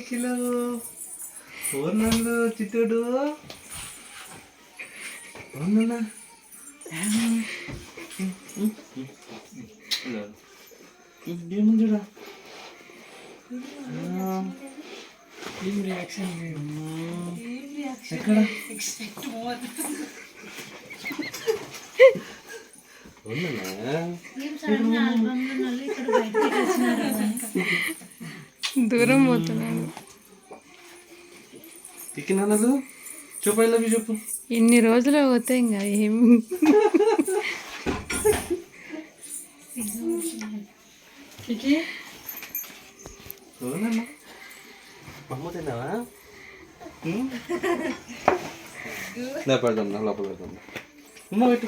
Kilo ఓర్నల్లు చిట్టుడు అవునన్నా ఏముందిరా ఏం రియాక్షన్ ఎక్కడ దూరం పోతున్నాడు. తిక్కినాలు చెప్పు ఐ లవ్ యూ చెప్పు. ఇన్ని రోజులు పోతే ఇంకా ఏం అమ్మ తిన్నావా? పెడతాం లోపల పెడతాం. అమ్మ పెట్టు.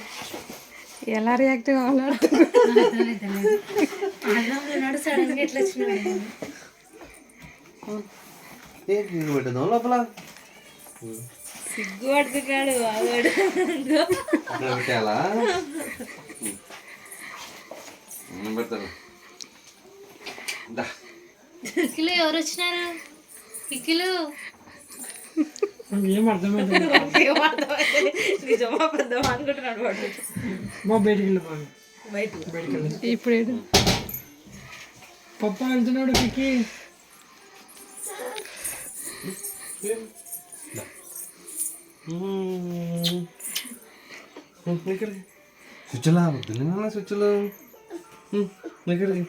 ఎలా రియాక్ట్ కావాలో పెట్టదాం లోపల. సిగ్గు పడుతున్నాడు పెట్టాలా? పెడతాను. కిలో ఎవరు వచ్చినారు? కిలో ఏం అర్థమైంది నిజమా పెద్దమా అనుకుంటున్నాడు వాడు. మా బయటికి వెళ్ళిపోయి బయటికి ఇప్పుడు పప్ప వెళ్తున్నాడు కిక్కి. స్విచ్లా స్విచ్లో ఇక్కడికి